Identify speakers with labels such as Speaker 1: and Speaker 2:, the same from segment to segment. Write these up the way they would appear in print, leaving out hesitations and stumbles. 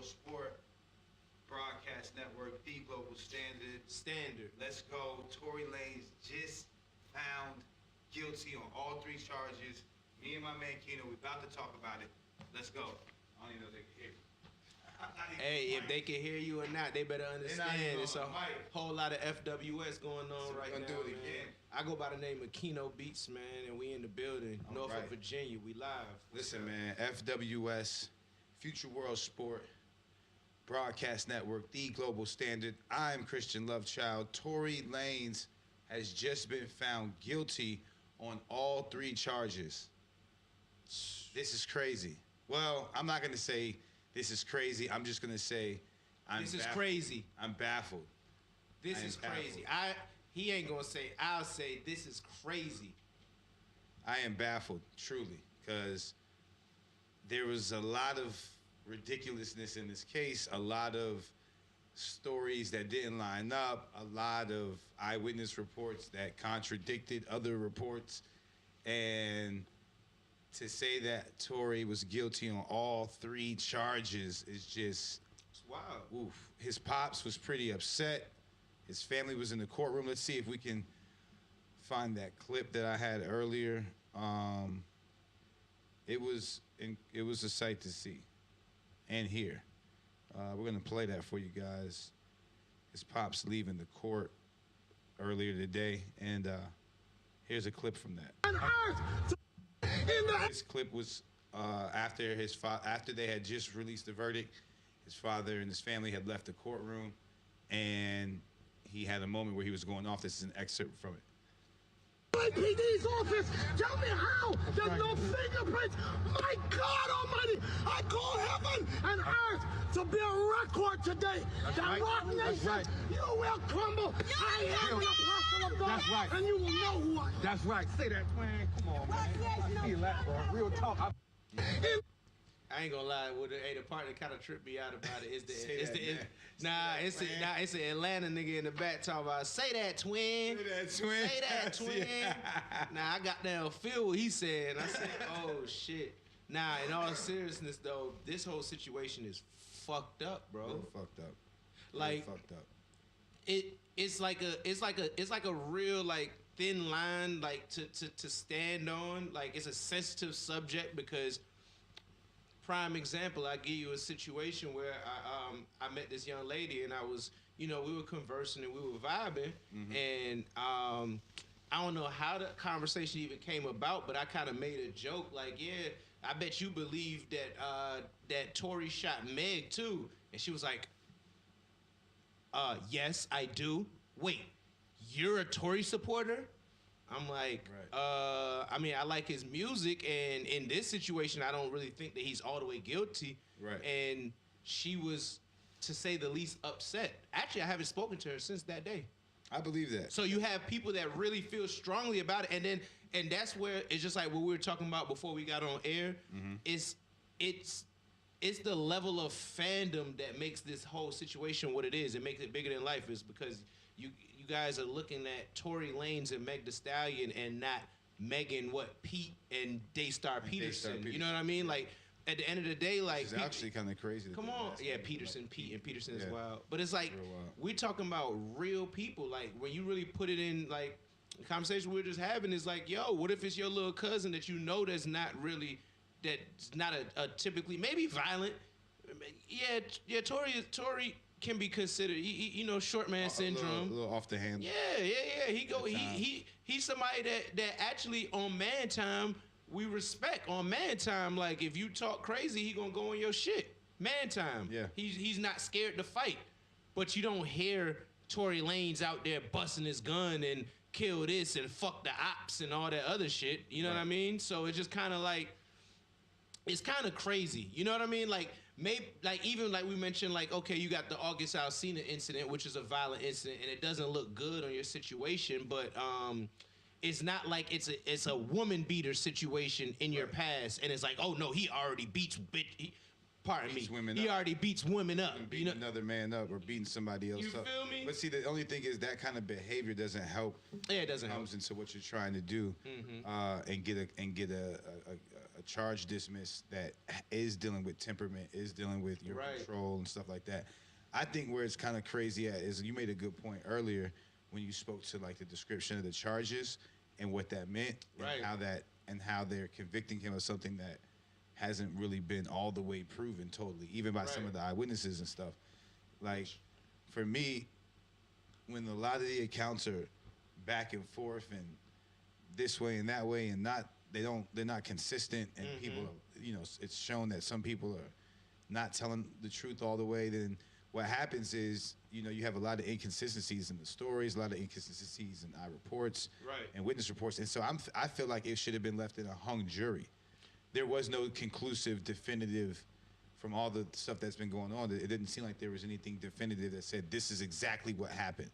Speaker 1: Sport Broadcast Network, the global standard. Let's go. Tory Lanez just found guilty on all 3 charges. Me and my man Keno, we about to talk about it. Let's go. I don't even know if they can hear me.
Speaker 2: Hey, if they can hear you or not, they better understand. It's a whole lot of FWS going on right now,
Speaker 1: do it
Speaker 2: man.
Speaker 1: again.
Speaker 2: I go by the name of Keno Beats, man, and we in the building, Norfolk, Virginia. We live.
Speaker 1: Listen, man, FWS, Future World Sport Broadcast Network, the global standard. I'm Christian Lovechild. Tory Lanez has just been found guilty on all 3 charges. This is crazy. Well, I'm not going to say this is crazy. I'm just going to say
Speaker 2: this is crazy.
Speaker 1: I'm baffled.
Speaker 2: This is crazy. He ain't going to say, I'll say this is crazy.
Speaker 1: I am baffled, truly, because there was a lot of ridiculousness in this case, a lot of stories that didn't line up, a lot of eyewitness reports that contradicted other reports, and to say that Tory was guilty on all 3 charges is just,
Speaker 2: it's wild.
Speaker 1: Oof. His pops was pretty upset. His family was in the courtroom. Let's see if we can find that clip that I had earlier. It was a sight to see and hear. We're gonna play that for you guys. His pops leaving the court earlier today, and here's a clip from that. This clip was after they had just released the verdict. His father and his family had left the courtroom, and he had a moment where he was going off. This is an excerpt from it.
Speaker 3: PD's office, tell me how there's no fingerprints. My God Almighty, I call heaven and earth to be a record today. That Rock Nation, you will crumble. I am the apostle of God, and you will know who I am.
Speaker 4: That's right. Say that, man. Come on, man. I feel that, bro. Real talk.
Speaker 2: I ain't gonna lie. The part that kind of tripped me out about it is it's an Atlanta nigga in the back talking about say that twin. Say that twin. Nah, I got down feel what he said. I said, oh shit. Nah, in all seriousness though, this whole situation is fucked up, bro.
Speaker 1: Real fucked up.
Speaker 2: Like
Speaker 1: Real fucked up.
Speaker 2: It's like a real like thin line like to stand on. Like it's a sensitive subject because. Prime example, I give you a situation where I met this young lady and I was, we were conversing and we were vibing, and I don't know how the conversation even came about, but I kind of made a joke like, yeah, I bet you believe that Tory shot Meg too, and she was like, yes, I do. Wait, you're a Tory supporter? I'm like, I mean, I like his music, and in this situation, I don't really think that he's all the way guilty.
Speaker 1: Right. And
Speaker 2: she was, to say the least, upset. Actually, I haven't spoken to her since that day.
Speaker 1: I believe that.
Speaker 2: So you have people that really feel strongly about it, and that's where it's just like what we were talking about before we got on air. It's the level of fandom that makes this whole situation what it is. It makes it bigger than life, is because you guys are looking at Tory Lanez and Meg Thee Stallion and not Megan, Pete and Daystar Peterson. You know what I mean? Like, at the end of the day, like...
Speaker 1: It's actually kind of crazy.
Speaker 2: Come on. Yeah, Peterson, Pete, and Peterson is wild. But it's like, we're talking about real people. Like, when you really put it in, like, the conversation we were just having is like, yo, what if it's your little cousin that you know that's not really... That's not a typically... Maybe violent. Yeah, Tory can be considered, short man syndrome.
Speaker 1: A little off the handle.
Speaker 2: Yeah. He's somebody that actually on man time we respect. On man time, like if you talk crazy, he gonna go on your shit. Man time.
Speaker 1: Yeah.
Speaker 2: He's not scared to fight, but you don't hear Tory Lanez out there busting his gun and kill this and fuck the ops and all that other shit. You know what I mean? So it's just kind of like. It's kind of crazy, you know what I mean? Like, maybe, like even like we mentioned, like, okay, you got the August Alsina incident, which is a violent incident, and it doesn't look good on your situation, but it's not like it's a woman beater situation in your past, and it's like, oh no, he already beats bitch. Pardon
Speaker 1: Beats
Speaker 2: me.
Speaker 1: women
Speaker 2: He
Speaker 1: up.
Speaker 2: already beats women up.
Speaker 1: beating another man up or beating somebody else
Speaker 2: You
Speaker 1: up.
Speaker 2: feel me?
Speaker 1: But see, the only thing is that kind of behavior doesn't help.
Speaker 2: Yeah, it doesn't help.
Speaker 1: Comes into what you're trying to do, and get a charge dismissed that is dealing with temperament, is dealing with your
Speaker 2: Right.
Speaker 1: control and stuff like that. I think where it's kind of crazy at is you made a good point earlier when you spoke to like the description of the charges and what that meant,
Speaker 2: Right.
Speaker 1: and how they're convicting him of something that hasn't really been all the way proven totally, even by some
Speaker 2: Right.
Speaker 1: of the eyewitnesses and stuff. Like, for me, when a lot of the accounts are back and forth and this way and that way, and they're not consistent, and people, it's shown that some people are not telling the truth all the way, then what happens is, you have a lot of inconsistencies in the stories, a lot of inconsistencies in eye reports
Speaker 2: Right.
Speaker 1: and witness reports. And so I feel like it should have been left in a hung jury. There was no conclusive, definitive, from all the stuff that's been going on. It didn't seem like there was anything definitive that said this is exactly what happened.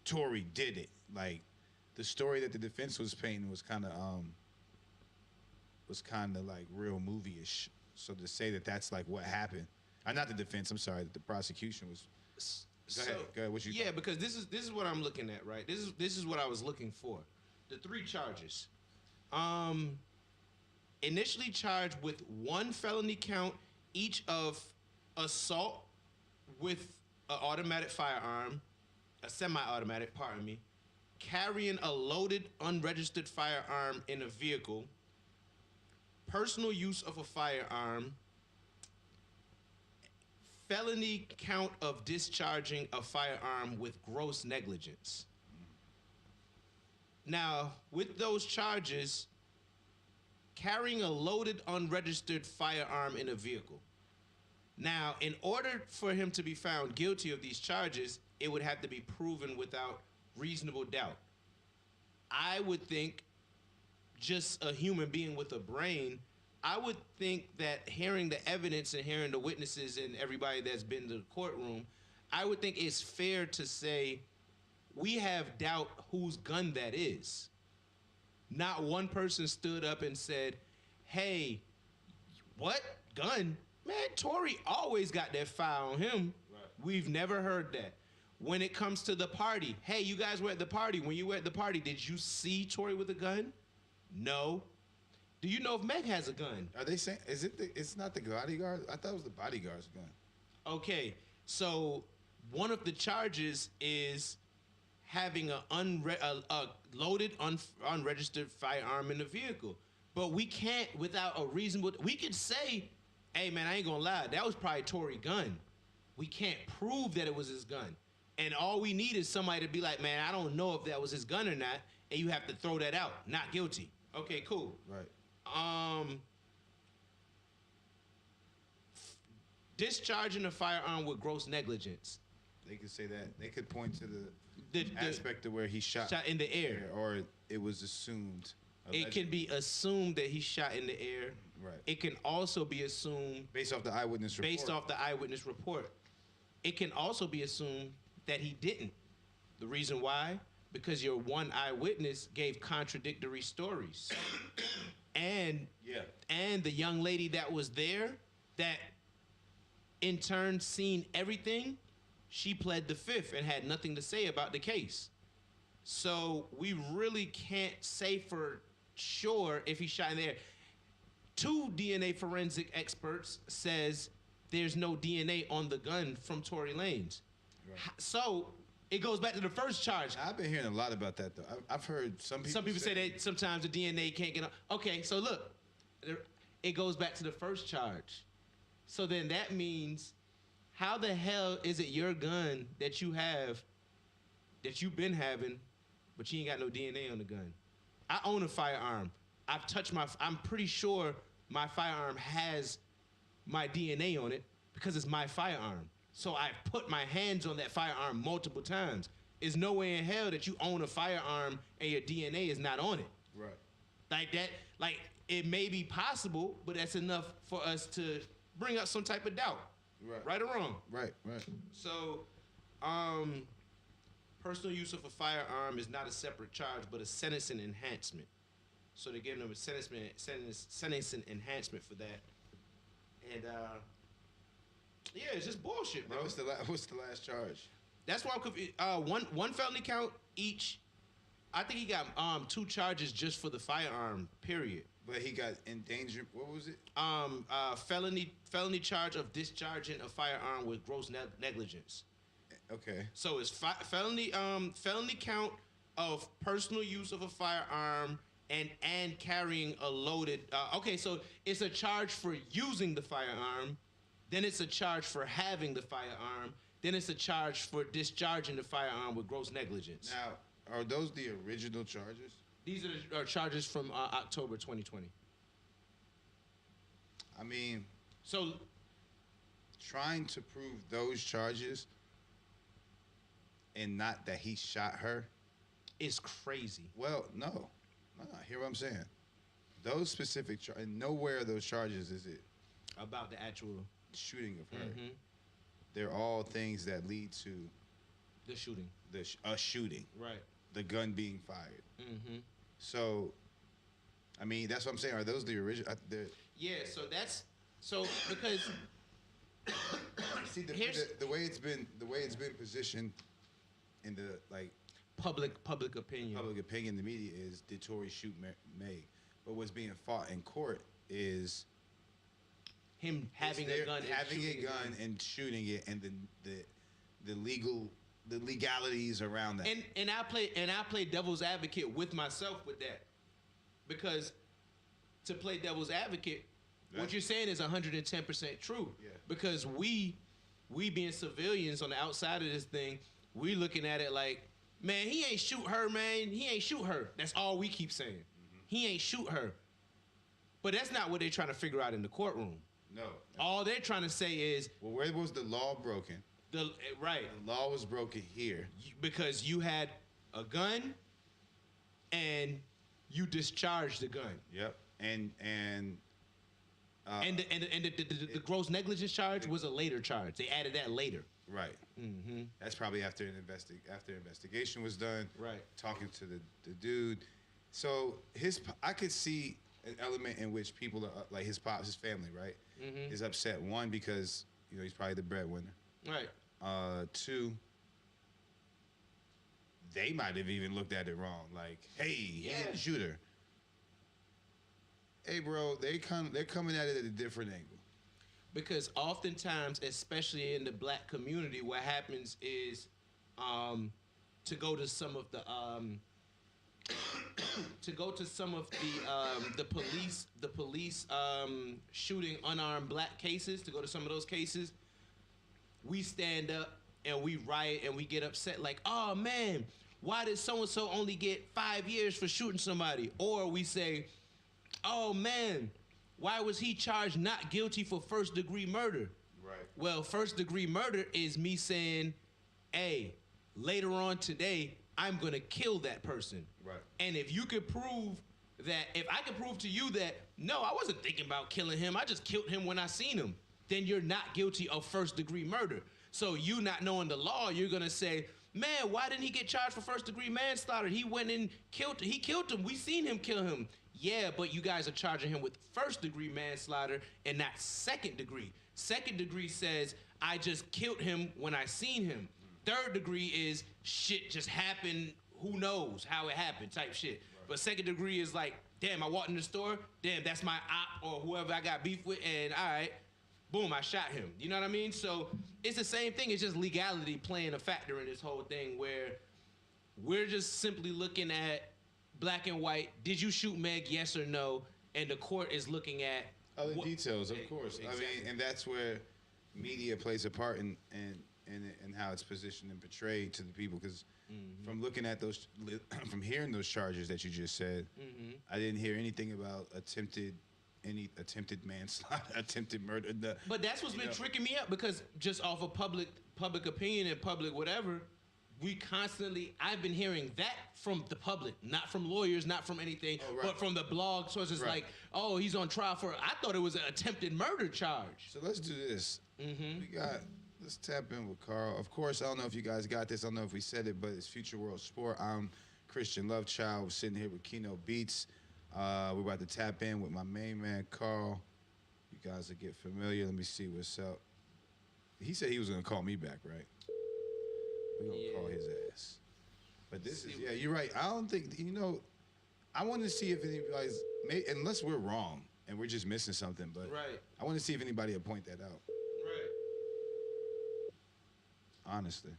Speaker 1: Tory did it. Like, the story that the defense was painting was kind of like real movie-ish. So to say that that's like what happened, not the defense. I'm sorry, the prosecution was. Go ahead. What you?
Speaker 2: Yeah, because this is what I'm looking at, right? This is what I was looking for. The 3 charges. Initially charged with 1 felony count, each of assault with an automatic firearm, a semi-automatic, pardon me, carrying a loaded, unregistered firearm in a vehicle, personal use of a firearm, felony count of discharging a firearm with gross negligence. Now, with those charges, carrying a loaded, unregistered firearm in a vehicle. Now, in order for him to be found guilty of these charges, it would have to be proven without reasonable doubt. I would think, just a human being with a brain, I would think that hearing the evidence and hearing the witnesses and everybody that's been to the courtroom, I would think it's fair to say we have doubt whose gun that is. Not one person stood up and said, hey, what? Gun? Man, Tory always got that fire on him. Right. We've never heard that. When it comes to the party, hey, you guys were at the party. When you were at the party, did you see Tory with a gun? No. Do you know if Meg has a gun?
Speaker 1: Are they saying, it's not the bodyguard? I thought it was the bodyguard's gun.
Speaker 2: Okay, so one of the charges is having a loaded, unregistered firearm in the vehicle. But we can't, without a reasonable, we could say, hey man, I ain't gonna lie, that was probably Tory's gun. We can't prove that it was his gun. And all we need is somebody to be like, man, I don't know if that was his gun or not, and you have to throw that out, not guilty. Okay, cool.
Speaker 1: Right.
Speaker 2: Discharging a firearm with gross negligence.
Speaker 1: They could say that. They could point to the aspect of where he shot
Speaker 2: in the air.
Speaker 1: Or it was assumed.
Speaker 2: It can be assumed that he shot in the air.
Speaker 1: Right.
Speaker 2: It can also be assumed
Speaker 1: based off the eyewitness report.
Speaker 2: It can also be assumed that he didn't. The reason why? Because your one eyewitness gave contradictory stories. And the young lady that was there, that in turn seen everything, she pled the fifth and had nothing to say about the case. So we really can't say for sure if he shot in the air. 2 DNA forensic experts says there's no DNA on the gun from Tory Lanez. Right. So it goes back to the first charge.
Speaker 1: I've been hearing a lot about that though. I've heard some people
Speaker 2: say that sometimes the DNA can't get on. Okay, so look, it goes back to the first charge. So then that means, how the hell is it your gun that you have, that you've been having, but you ain't got no DNA on the gun? I own a firearm. I'm pretty sure my firearm has my DNA on it because it's my firearm. So I've put my hands on that firearm multiple times. There's no way in hell that you own a firearm and your DNA is not on it.
Speaker 1: Right.
Speaker 2: Like that, like it may be possible, but that's enough for us to bring up some type of doubt.
Speaker 1: Right.
Speaker 2: Right or wrong?
Speaker 1: Right.
Speaker 2: So, personal use of a firearm is not a separate charge, but a sentencing enhancement. So they're giving them a sentencing enhancement for that. And Yeah, it's just bullshit, bro.
Speaker 1: What's the last charge?
Speaker 2: That's why I'm confused. One felony count each. I think he got 2 charges just for the firearm. Period.
Speaker 1: But he got endangered. What was it?
Speaker 2: Felony charge of discharging a firearm with gross negligence.
Speaker 1: Okay.
Speaker 2: So it's felony count of personal use of a firearm and carrying a loaded. Okay, so it's a charge for using the firearm, then it's a charge for having the firearm, then it's a charge for discharging the firearm with gross negligence.
Speaker 1: Now, are those the original charges?
Speaker 2: These are the charges from October 2020.
Speaker 1: I mean,
Speaker 2: so
Speaker 1: trying to prove those charges and not that he shot her
Speaker 2: is crazy.
Speaker 1: Well, no. Hear what I'm saying? Those specific charges, nowhere of those charges is it
Speaker 2: About the actual
Speaker 1: shooting of her.
Speaker 2: Mm-hmm.
Speaker 1: They're all things that lead to
Speaker 2: the shooting.
Speaker 1: a shooting.
Speaker 2: Right.
Speaker 1: The gun being fired.
Speaker 2: Mm-hmm.
Speaker 1: So, I mean, that's what I'm saying. Are those the original?
Speaker 2: Yeah. So because
Speaker 1: see the way it's been positioned in the like
Speaker 2: public opinion.
Speaker 1: Public opinion, the media is did Tory shoot Meg? But what's being fought in court is
Speaker 2: him having a gun,
Speaker 1: and shooting it, and the legalities around that.
Speaker 2: And I play devil's advocate with myself with that, because to play devil's advocate, what you're saying is 110% true.
Speaker 1: Yeah.
Speaker 2: Because we being civilians on the outside of this thing, we looking at it like, man, he ain't shoot her, man. He ain't shoot her. That's all we keep saying. Mm-hmm. He ain't shoot her. But that's not what they're trying to figure out in the courtroom.
Speaker 1: No.
Speaker 2: All they're trying to say is,
Speaker 1: well, where was the law broken?
Speaker 2: Right.
Speaker 1: The law was broken here.
Speaker 2: Because you had a gun and you discharged the gun.
Speaker 1: Yep. And
Speaker 2: the gross negligence charge was a later charge. They added that later.
Speaker 1: Right.
Speaker 2: Mm-hmm.
Speaker 1: That's probably after investigation was done.
Speaker 2: Right.
Speaker 1: Talking to the dude. So I could see an element in which people are like his pops, his family, right,
Speaker 2: mm-hmm.
Speaker 1: is upset. One, because he's probably the breadwinner.
Speaker 2: Right.
Speaker 1: 2, they might have even looked at it wrong. Like, hey, he didn't shoot her. Hey, bro, they're coming at it at a different angle.
Speaker 2: Because oftentimes, especially in the black community, what happens is to go to some of the police shooting unarmed black cases, to go to some of those cases, we stand up and we riot and we get upset like, oh man, why did so-and-so only get 5 years for shooting somebody? Or we say, oh man, why was he charged not guilty for first-degree murder?
Speaker 1: Right.
Speaker 2: Well, first-degree murder is me saying, hey, later on today, I'm going to kill that person.
Speaker 1: Right.
Speaker 2: And if you could prove that, if I could prove to you that, no, I wasn't thinking about killing him, I just killed him when I seen him, then you're not guilty of first-degree murder. So you not knowing the law, you're going to say, man, why didn't he get charged for first-degree manslaughter? He went and killed him. He killed him. We seen him kill him. Yeah, but you guys are charging him with first-degree manslaughter and not second degree. Second degree says, I just killed him when I seen him. Third degree is shit just happened, who knows how it happened type shit. Right. But second degree is like, damn, I walked in the store, damn, that's my op or whoever I got beef with, and all right, boom, I shot him. You know what I mean? So it's the same thing. It's just legality playing a factor in this whole thing where we're just simply looking at black and white, did you shoot Meg, yes or no? And the court is looking at
Speaker 1: other details, of course.
Speaker 2: Exactly.
Speaker 1: I mean, and that's where media plays a part in how it's positioned and portrayed to the people. Because from looking at those, from hearing those charges that you just said, I didn't hear anything about attempted manslaughter, attempted murder.
Speaker 2: But that's what's been tricking me up, because just off of public opinion and public whatever, I've been hearing that from the public, not from lawyers, not from anything, but from the blog sources like, oh, he's on trial for, I thought it was an attempted murder charge.
Speaker 1: So let's do this. Let's tap in with Carl. Of course, I don't know if you guys got this. I don't know if we said it, but it's Future World Sport. I'm Christian Lovechild. We're sitting here with Keno Beats. We're about to tap in with my main man, Carl. You guys will get familiar. Let me see what's up. he said he was gonna call me back, right? We're gonna call his ass. But this is, yeah, you're right. I don't think, I want to see if anybody's, unless we're wrong and we're just missing something, but
Speaker 2: right.
Speaker 1: I want to see if anybody will point that out.
Speaker 2: Right.
Speaker 1: Honestly.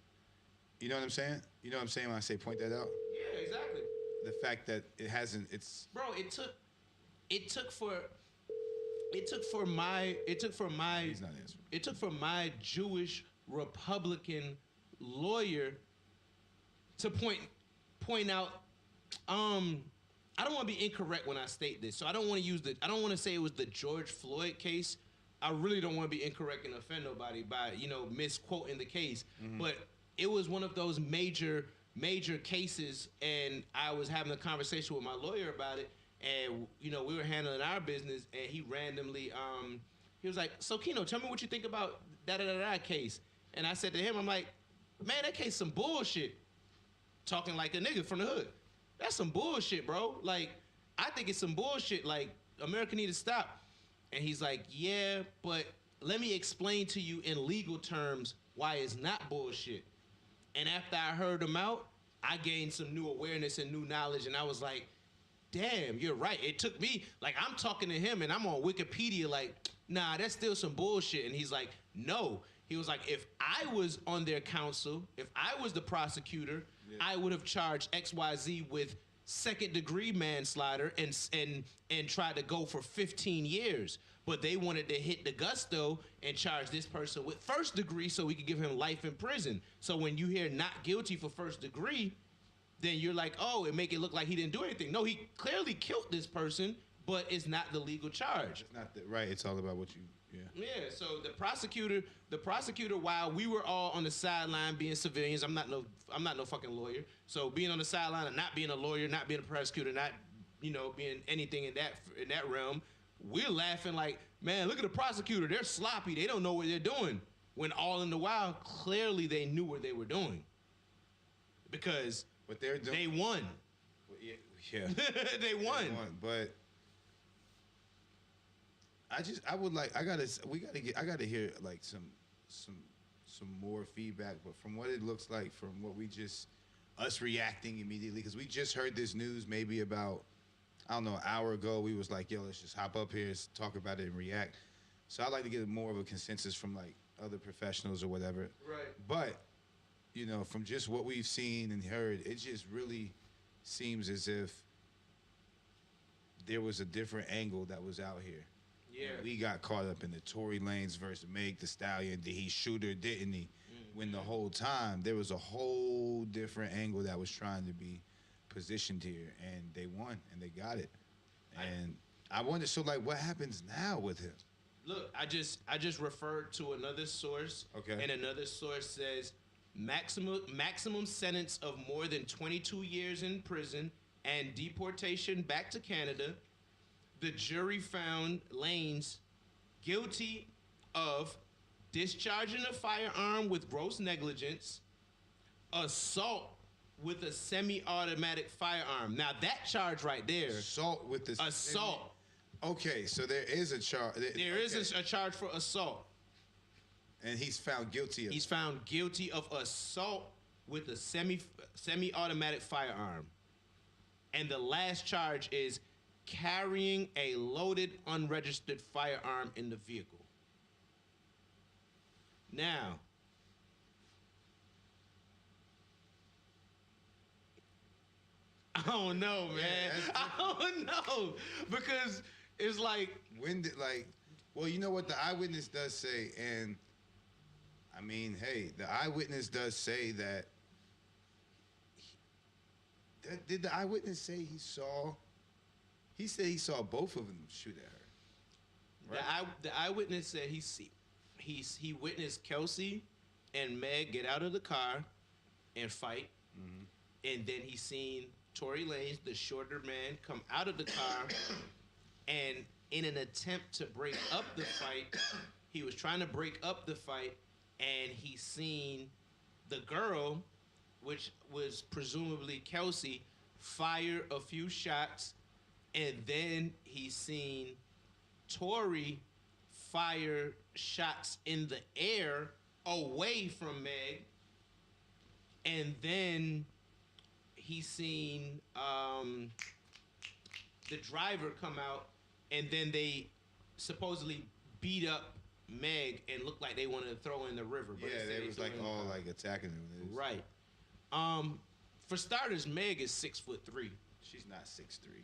Speaker 1: You know what I'm saying? You know what I'm saying when I say point that out?
Speaker 2: Yeah, exactly.
Speaker 1: The fact that it's...
Speaker 2: Bro, it took for my
Speaker 1: He's not answering.
Speaker 2: It took for my Jewish Republican lawyer to point out. I don't want to be incorrect when I state this, so I don't want to say it was the George Floyd case. I really don't want to be incorrect and offend nobody by misquoting the case, but it was one of those major cases, and I was having a conversation with my lawyer about it, and we were handling our business, and he randomly he was like, "So Keno, tell me what you think about that case." And I said to him, I'm like, "Man, that case some bullshit." Talking like a nigga from the hood. That's some bullshit, bro. Like, I think it's some bullshit. Like, America need to stop. And he's like, "Yeah, but let me explain to you in legal terms why it's not bullshit." And after I heard him out, I gained some new awareness and new knowledge, and I was like, damn, you're right. It took me, like, I'm talking to him, and I'm on Wikipedia like, nah, that's still some bullshit. And he's like, no. He was like, if I was on their counsel, if I was the prosecutor, I would have charged XYZ with second-degree manslaughter and tried to go for 15 years. But they wanted to hit the gusto and charge this person with first degree so we could give him life in prison. So when you hear not guilty for first degree, then you're like, oh, it make it look like he didn't do anything. No, he clearly killed this person, but it's not the legal charge.
Speaker 1: It's not right. It's all about what you...
Speaker 2: Yeah, so the prosecutor, while we were all on the sideline being civilians, I'm not no fucking lawyer. So being on the sideline and not being a lawyer, not being a prosecutor, not being anything in that realm, we're laughing like, man, look at the prosecutor. They're sloppy. They don't know what they're doing. When all in the while, clearly they knew what they were doing. Because
Speaker 1: what they're doing,
Speaker 2: they won.
Speaker 1: Yeah.
Speaker 2: They won.
Speaker 1: But I gotta hear like some more feedback. But from what it looks like, from what us reacting immediately, because we just heard this news maybe about, I don't know, an hour ago. We was like, yo, let's just hop up here, talk about it, and react. So I'd like to get more of a consensus from like other professionals or whatever.
Speaker 2: Right.
Speaker 1: But from just what we've seen and heard, it just really seems as if there was a different angle that was out here.
Speaker 2: Yeah.
Speaker 1: We got caught up in the Tory Lanez versus Meg the Stallion. Did he shoot her? Didn't he? When the whole time there was a whole different angle that was trying to be positioned here, and they won and they got it. And I wonder, so like, what happens now with him?
Speaker 2: Look, I just referred to another source.
Speaker 1: Okay.
Speaker 2: And another source says maximum sentence of more than 22 years in prison and deportation back to Canada. The jury found Lanez guilty of discharging a firearm with gross negligence, assault with a semi-automatic firearm. Now that charge right there.
Speaker 1: Assault with the
Speaker 2: assault.
Speaker 1: Okay, so there is a charge.
Speaker 2: There is a charge for assault.
Speaker 1: And he's found guilty of.
Speaker 2: He's found guilty of assault with a semi-automatic firearm. And the last charge is carrying a loaded, unregistered firearm in the vehicle. Now, I don't know, man.
Speaker 1: Yeah,
Speaker 2: I don't know. Because it's like...
Speaker 1: Well, you know what the eyewitness does say, and I mean, hey, the eyewitness does say that... Did the eyewitness say he saw... He said he saw both of them shoot at her. Right?
Speaker 2: The eyewitness said he witnessed Kelsey and Meg get out of the car and fight, and then he seen Tory Lanez, the shorter man, come out of the car, and in an attempt to break up the fight, he was trying to break up the fight, and he seen the girl, which was presumably Kelsey, fire a few shots. And then he seen Tory fire shots in the air away from Meg, and then he seen the driver come out, and then they supposedly beat up Meg and looked like they wanted to throw her in the river. But
Speaker 1: Yeah,
Speaker 2: instead
Speaker 1: they was
Speaker 2: threw
Speaker 1: like
Speaker 2: her in
Speaker 1: all
Speaker 2: the-
Speaker 1: like attacking him.
Speaker 2: right. For starters, Meg is 6'3".
Speaker 1: She's not 6'3".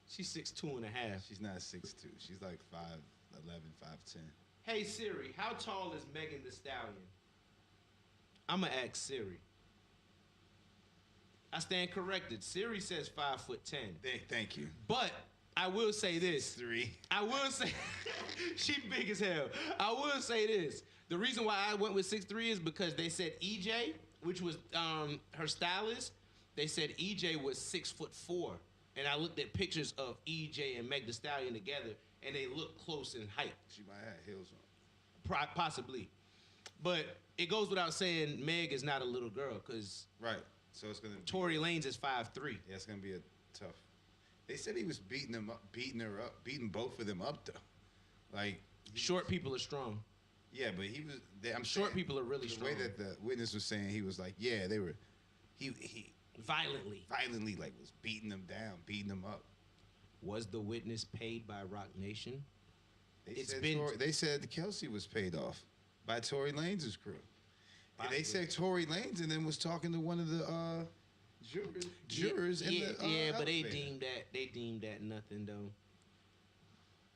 Speaker 2: She's 6'2.5".
Speaker 1: She's not 6'2". She's like 5'11", 5'10".
Speaker 2: Hey Siri, how tall is Megan Thee Stallion? I'ma ask Siri. I stand corrected. Siri says 5'10".
Speaker 1: Thank you.
Speaker 2: But I will say this.
Speaker 1: 3.
Speaker 2: I will say she big as hell. I will say this. The reason why I went with 6'3" is because they said EJ, which was her stylist, they said EJ was 6'4". And I looked at pictures of EJ and Meg Thee Stallion together, and they look close in height.
Speaker 1: She might have heels on.
Speaker 2: Possibly. But it goes without saying Meg is not a little girl, because
Speaker 1: Right. So it's gonna.
Speaker 2: Tory Lanez is 5'3".
Speaker 1: Yeah, it's gonna be a tough. They said he was beating her up, beating both of them up though. Like
Speaker 2: Short people are strong.
Speaker 1: Yeah, but he was. I'm
Speaker 2: Short
Speaker 1: saying,
Speaker 2: people are really
Speaker 1: the
Speaker 2: strong.
Speaker 1: way that the witness was saying, he was like, yeah, they were. He
Speaker 2: Violently.
Speaker 1: violently like was beating them down, beating them up.
Speaker 2: Was the witness paid by Rock Nation?
Speaker 1: They said Kelsey was paid off by Tory Lanez's crew. And they said Tory Lanez and then was talking to one of the jurors in the
Speaker 2: but they
Speaker 1: elevator.
Speaker 2: deemed that nothing though.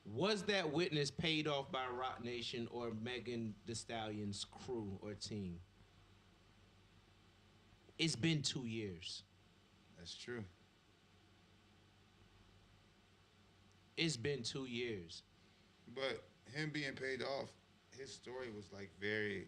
Speaker 2: Was that witness paid off by Rock Nation or Megan Thee Stallion's crew or team? It's been 2 years.
Speaker 1: That's true.
Speaker 2: It's been 2 years.
Speaker 1: But him being paid off, his story was like very.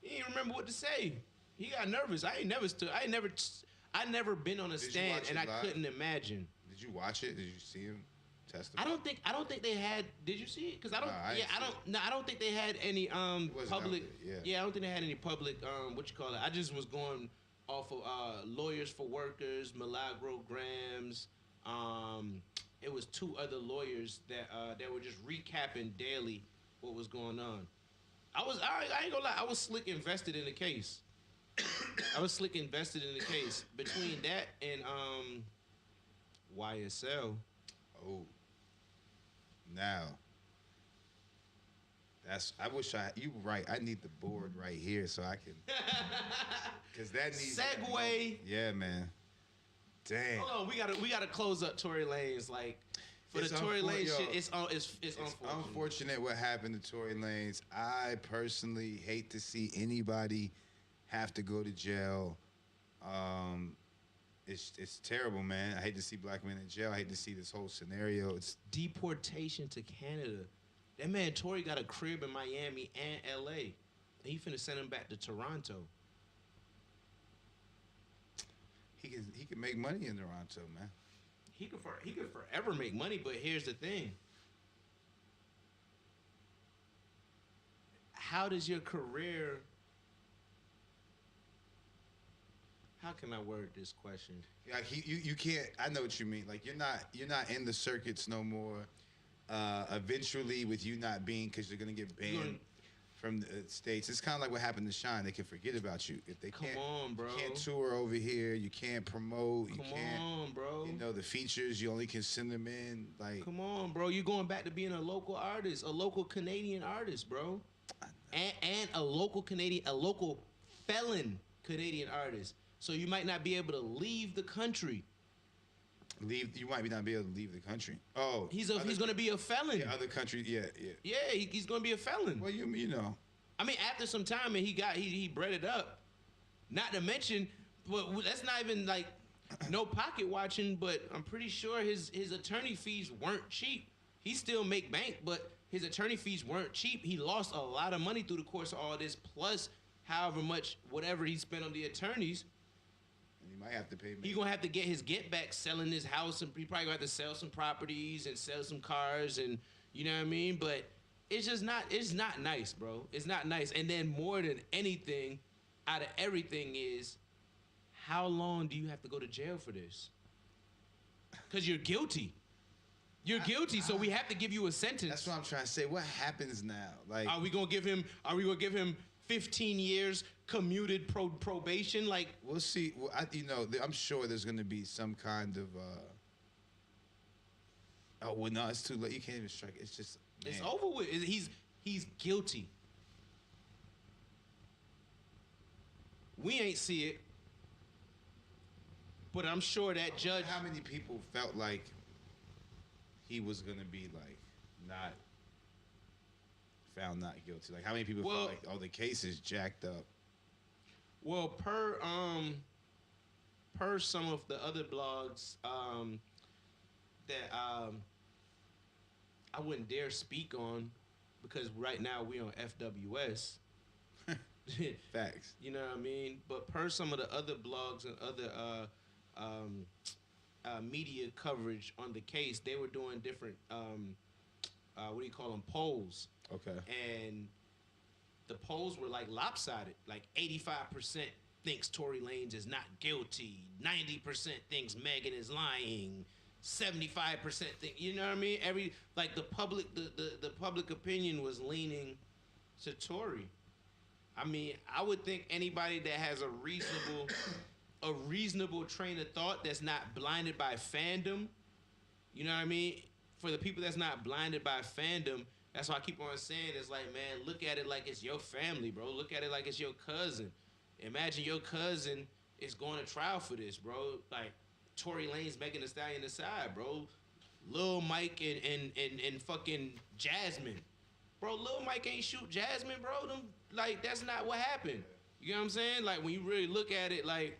Speaker 2: He didn't remember what to say. He got nervous. I never been on a
Speaker 1: Did you
Speaker 2: stand
Speaker 1: watch
Speaker 2: and
Speaker 1: it
Speaker 2: I
Speaker 1: live?
Speaker 2: couldn't imagine.
Speaker 1: Did you watch it? Did you see him testify?
Speaker 2: I don't think they had. Did you see it? Because I don't.
Speaker 1: Nah, I
Speaker 2: yeah,
Speaker 1: ain't
Speaker 2: I
Speaker 1: see
Speaker 2: don't. No, I don't think they had any
Speaker 1: wasn't out
Speaker 2: public.
Speaker 1: there, yeah.
Speaker 2: I don't think they had any public. What you call it? I just was going off of Lawyers for Workers, Milagro Grams. It was 2 other lawyers that were just recapping daily what was going on. I ain't gonna lie. I was slick invested in the case. I was slick invested in the case. Between that and YSL.
Speaker 1: Oh. Now. I wish you were right. I need the board right here so I can. Because that needs.
Speaker 2: Segue.
Speaker 1: Yeah, man. Dang.
Speaker 2: Hold on, we gotta close up Tory Lanez. Like for
Speaker 1: It's
Speaker 2: the Tory Lanez
Speaker 1: yo,
Speaker 2: shit, it's
Speaker 1: It's
Speaker 2: unfortunate.
Speaker 1: unfortunate what happened to Tory Lanez. I personally hate to see anybody have to go to jail. It's terrible, man. I hate to see black men in jail. I hate to see this whole scenario. It's
Speaker 2: Deportation to Canada. That man Tory got a crib in Miami and LA. And he finna send him back to Toronto.
Speaker 1: he can make money in Toronto, man.
Speaker 2: He could forever make money, but here's the thing. How does your career? How can I word this question?
Speaker 1: Like you can't. I know what you mean. Like you're not in the circuits no more. Eventually, with you not being, because you're gonna get banned from the states. It's kind of like what happened to Shine. They can forget about you if they can't.
Speaker 2: Come on, bro.
Speaker 1: You can't tour over here. You can't promote. You
Speaker 2: Come
Speaker 1: can't.
Speaker 2: on, bro.
Speaker 1: You know the features. You only can send them in. Like
Speaker 2: Come on, bro. You're going back to being a local artist, a local Canadian artist, bro. And a local felon Canadian artist. So you might not be able to leave the country.
Speaker 1: You might not be able to leave the country. Oh,
Speaker 2: He's gonna be a felon.
Speaker 1: yeah, other countries. Yeah.
Speaker 2: Yeah, he's gonna be a felon.
Speaker 1: Well, you know.
Speaker 2: I mean, after some time, and he bred it up. Not to mention, but that's not even like no pocket watching. But I'm pretty sure his attorney fees weren't cheap. He still make bank, but his attorney fees weren't cheap. He lost a lot of money through the course of all this, plus however much whatever he spent on the attorneys.
Speaker 1: And you might have to pay.
Speaker 2: He gonna have to get his get back selling his house, and he probably gonna have to sell some properties and sell some cars, and you know what I mean. But it's just not. It's not nice, bro. It's not nice. And then more than anything, out of everything is, how long do you have to go to jail for this? Because you're guilty. You're guilty, so we have to give you a sentence.
Speaker 1: That's what I'm trying to say. What happens now? Like,
Speaker 2: Are we gonna give him 15 years commuted probation? Like,
Speaker 1: we'll see. Well, I'm sure there's going to be some kind of. Oh well, no, it's too late. You can't even strike. It's just. Man.
Speaker 2: It's over with. He's guilty. We ain't see it, but I'm sure that judge.
Speaker 1: How many people felt like he was gonna be like not found not guilty? Like how many people felt like, oh, the case is jacked up?
Speaker 2: Well, per some of the other blogs that I wouldn't dare speak on because right now we on FWS.
Speaker 1: Facts.
Speaker 2: You know what I mean? But per some of the other blogs and other media coverage on the case, they were doing different what do you call them, polls.
Speaker 1: Okay.
Speaker 2: And the polls were like lopsided. Like 85% thinks Tory Lanez is not guilty. 90% thinks Megan is lying. 75% think, you know what I mean? The public opinion was leaning to Tory. I mean, I would think anybody that has a reasonable train of thought that's not blinded by fandom, you know what I mean? For the people that's not blinded by fandom, that's why I keep on saying, it's like, man, look at it like it's your family, bro. Look at it like it's your cousin. Imagine your cousin is going to trial for this, bro. Like, Tory Lanez making the Stallion aside, bro. Lil Mike and fucking Jasmine. Bro, Lil Mike ain't shoot Jasmine, bro. That's not what happened. You know what I'm saying? Like, when you really look at it, like,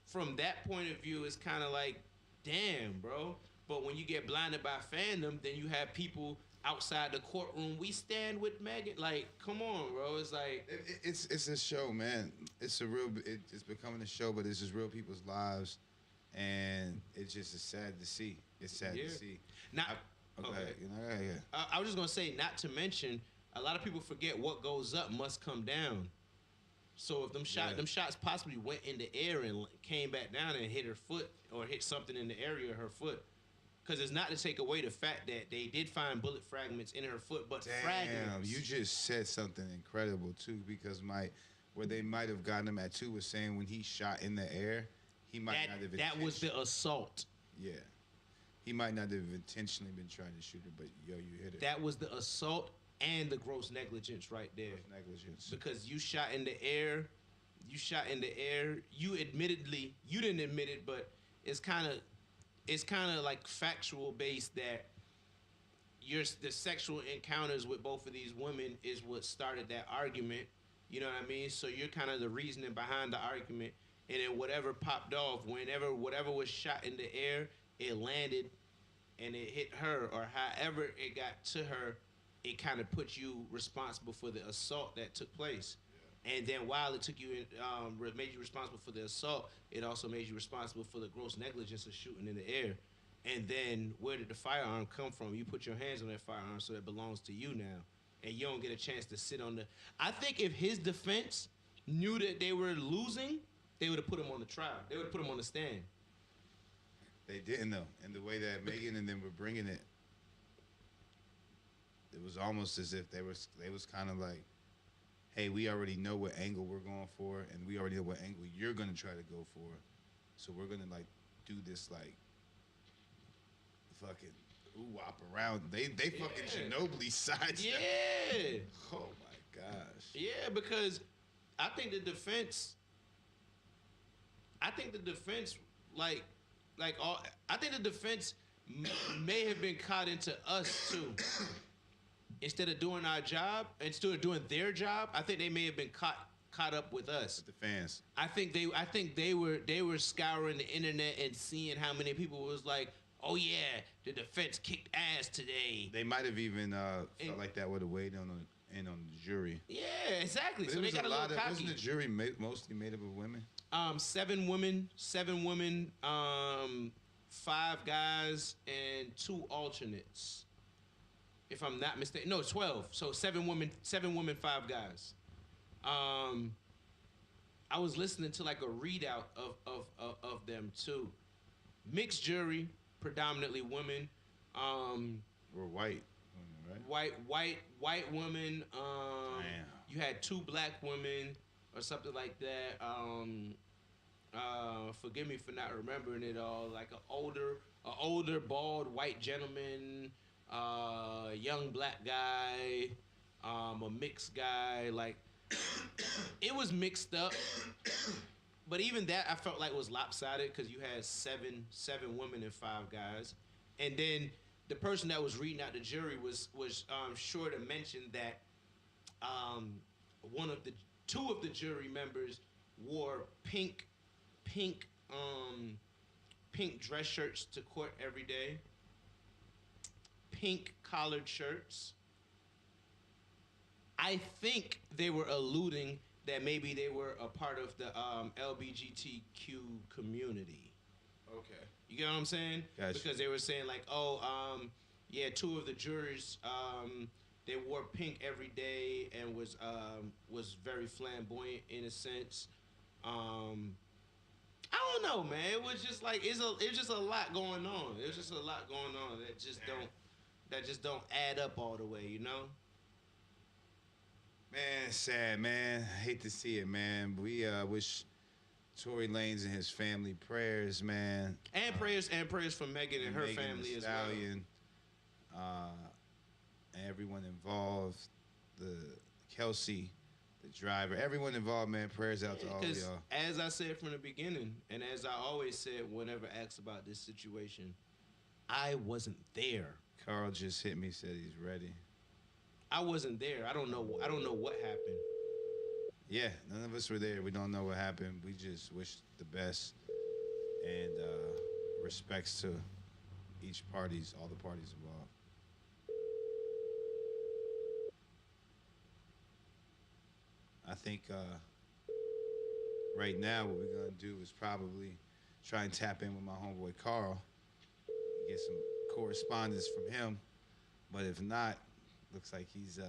Speaker 2: from that point of view, it's kind of like, damn, bro. But when you get blinded by fandom, then you have people outside the courtroom. We stand with Megan. Like, come on, bro. It's like
Speaker 1: it's a show, man. It's becoming a show, but it's just real people's lives, and it's just sad to see. It's sad to see.
Speaker 2: Now,
Speaker 1: okay.
Speaker 2: I was just gonna say, not to mention, a lot of people forget what goes up must come down. So if them shots possibly went in the air and came back down and hit her foot or hit something in the area of her foot, because it's not to take away the fact that they did find bullet fragments in her foot, but fragments.
Speaker 1: You just said something incredible too, because where they might have gotten him at too was saying when he shot in the air, he might not have.
Speaker 2: That was the assault.
Speaker 1: Yeah. He might not have intentionally been trying to shoot her, but you hit it.
Speaker 2: That was the assault and the gross negligence right there.
Speaker 1: Gross negligence.
Speaker 2: Because you shot in the air. You didn't admit it, but it's kind of like factual based that the sexual encounters with both of these women is what started that argument. You know what I mean? So you're kind of the reasoning behind the argument, and then whatever popped off, whatever was shot in the air, it landed and it hit her, or however it got to her, it kind of put you responsible for the assault that took place. Yeah. And then while it took you made you responsible for the assault, it also made you responsible for the gross negligence of shooting in the air. And then where did the firearm come from? You put your hands on that firearm, so it belongs to you now. And you don't get a chance to sit on the... I think if his defense knew that they were losing, they would have put him on the trial. They would have put him on the stand.
Speaker 1: They didn't, though. And the way that Megan and them were bringing it, it was almost as if they was kind of like, hey, we already know what angle we're going for, and we already know what angle you're going to try to go for. So we're going to, like, do this, like, fucking ooh-wop around. They fucking Ginobili sidestepped.
Speaker 2: Yeah.
Speaker 1: Oh, my gosh.
Speaker 2: Yeah, because I think the defense, I think the defense may have been caught into us, too. Instead of doing our job, instead of doing their job, I think they may have been caught up with us.
Speaker 1: With the fans.
Speaker 2: I think they were scouring the internet and seeing how many people was like, oh yeah, the defense kicked ass today.
Speaker 1: They might have even felt like that would have weighed on the jury.
Speaker 2: Yeah, exactly.
Speaker 1: But
Speaker 2: so they got a little cocky.
Speaker 1: Wasn't the jury mostly made up of women?
Speaker 2: 7 women, 5 guys, and 2 alternates. If I'm not mistaken, no, 12. So 7 women, 5 guys. I was listening to like a readout of them too. Mixed jury, predominantly women.
Speaker 1: We're white, right?
Speaker 2: White woman.
Speaker 1: Damn.
Speaker 2: You had 2 black women or something like that. Forgive me for not remembering it all. Like an older bald white gentleman, young black guy, a mixed guy. Like it was mixed up. But even that, I felt like was lopsided because you had seven women and 5 guys, and then the person that was reading out the jury was sure to mention that two of the jury members wore pink dress shirts to court every day, pink collared shirts. I think they were alluding that maybe they were a part of the LGBTQ community.
Speaker 1: Okay.
Speaker 2: You get what I'm saying?
Speaker 1: Gotcha.
Speaker 2: Because they were saying like, yeah, 2 of the jurors, they wore pink every day and was very flamboyant in a sense. I don't know, man. It was just like it's just a lot going on. There's just a lot going on that just don't add up all the way, you know?
Speaker 1: Man, sad, man. I hate to see it, man. We wish Tory Lanez and his family prayers, man.
Speaker 2: And prayers for Megan and her
Speaker 1: Megan
Speaker 2: family
Speaker 1: the
Speaker 2: as well.
Speaker 1: Stallion, and everyone involved, the Kelsey, the driver, everyone involved, man. Prayers out to all of y'all.
Speaker 2: As I said from the beginning, and as I always said whenever asked about this situation, I wasn't there.
Speaker 1: Carl just hit me, said he's ready.
Speaker 2: I wasn't there. I don't know what happened.
Speaker 1: Yeah, none of us were there. We don't know what happened. We just wish the best and respects to all the parties involved. I think right now what we're gonna do is probably try and tap in with my homeboy Carl, get some correspondence from him. But if not, looks like he's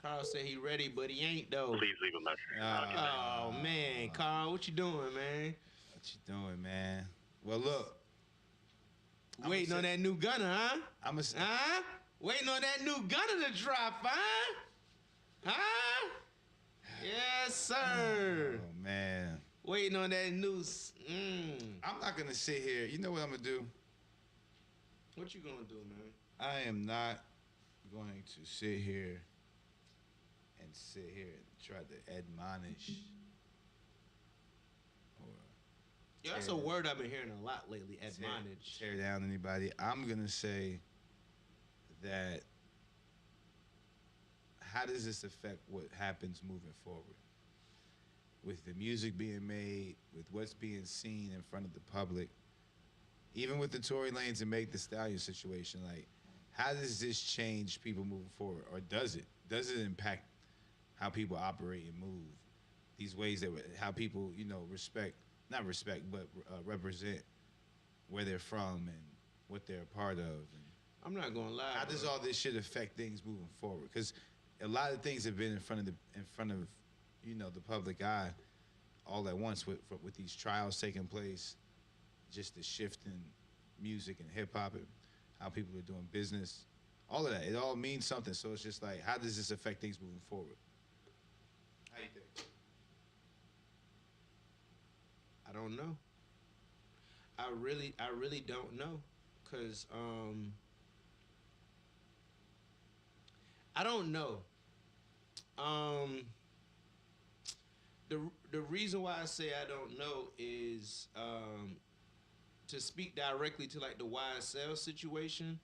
Speaker 2: Carl said he ready, but he ain't though.
Speaker 5: Please leave a message.
Speaker 2: Oh man, Carl, what you doing, man?
Speaker 1: What you doing, man? Well, look.
Speaker 2: Waiting on that new gunner, huh? Huh? Waiting on that new gunner to drop, huh? Huh? Yes, sir.
Speaker 1: Oh man.
Speaker 2: Waiting on that new.
Speaker 1: I'm not gonna sit here. You know what I'm gonna do?
Speaker 2: What you gonna do, man?
Speaker 1: I am not going to sit here and try to admonish.
Speaker 2: Yeah, that's a word I've been hearing a lot lately. Admonish.
Speaker 1: Tear down anybody. I'm gonna say that. How does this affect what happens moving forward? With the music being made, with what's being seen in front of the public, even with the Tory Lanez and Meg Thee Stallion situation, like, how does this change people moving forward, or does it? Does it impact how people operate and move? These ways that how people, represent where they're from and what they're a part of. And
Speaker 2: I'm not gonna lie.
Speaker 1: how does all this shit affect things moving forward? Because a lot of things have been in front of the public eye all at once with these trials taking place, just the shift in music and hip hop and how people are doing business, all of that. It all means something. So it's just like, how does this affect things moving forward? How you think?
Speaker 2: I don't know. I really don't know, cause I don't know. The reason why I say I don't know is to speak directly to like the YSL situation.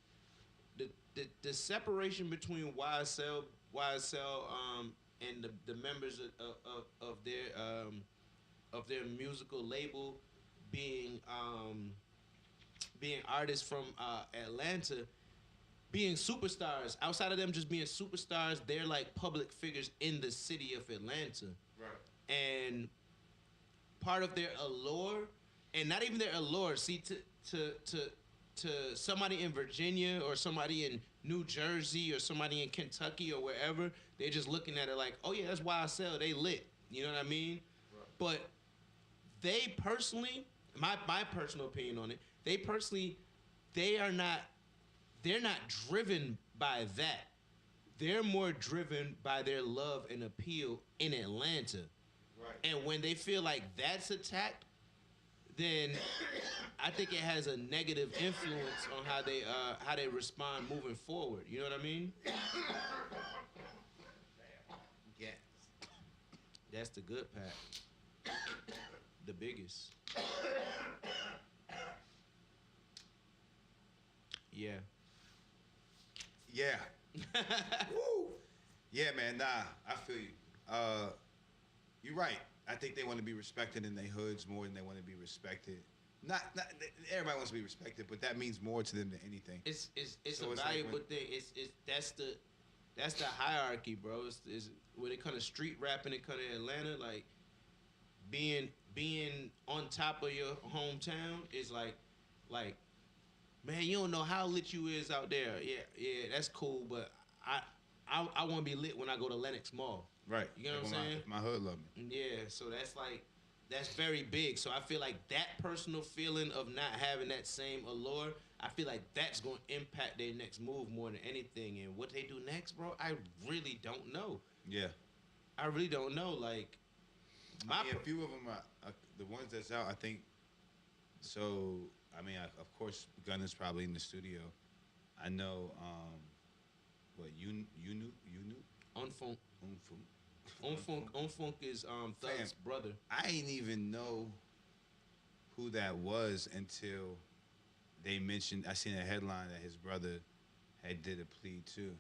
Speaker 2: The separation between YSL and the members of their musical label being artists from Atlanta, being superstars. Outside of them just being superstars, they're like public figures in the city of Atlanta. Right. And part of their allure, and not even their allure, see, to somebody in Virginia or somebody in New Jersey or somebody in Kentucky or wherever, they're just looking at it like, oh yeah, that's YSL, they lit. You know what I mean? Right. But they personally, my personal opinion on it, they are not they're not driven by that. They're more driven by their love and appeal in Atlanta.
Speaker 1: Right.
Speaker 2: And when they feel like that's attacked, then I think it has a negative influence on how they respond moving forward. You know what I mean?
Speaker 1: Yeah.
Speaker 2: That's the good pack. The biggest. Yeah.
Speaker 1: Yeah. Woo. Yeah, man. Nah, I feel you. You're right. I think they want to be respected in their hoods more than they want to be respected. Not everybody wants to be respected, but that means more to them than anything.
Speaker 2: It's
Speaker 1: So
Speaker 2: a
Speaker 1: it's
Speaker 2: valuable
Speaker 1: like
Speaker 2: thing. That's the hierarchy, bro. It's when it comes to street rapping, it comes to Atlanta, like being on top of your hometown is like, man, you don't know how lit you is out there. Yeah, that's cool, but I want to be lit when I go to Lenox Mall.
Speaker 1: Right.
Speaker 2: You know what I'm saying?
Speaker 1: My hood love me.
Speaker 2: Yeah, so that's very big. So I feel like that personal feeling of not having that same allure, I feel like that's going to impact their next move more than anything. And what they do next, bro, I really don't know.
Speaker 1: Yeah.
Speaker 2: I really don't know. Like,
Speaker 1: I mean, a few of them are the ones that's out. I think. So I mean, of course, Gunna's probably in the studio. I know. What you knew?
Speaker 2: Unfunk.
Speaker 1: Unfunk.
Speaker 2: Unfunk is Thug's brother.
Speaker 1: I didn't even know who that was until they mentioned. I seen a headline that his brother had did a plea too,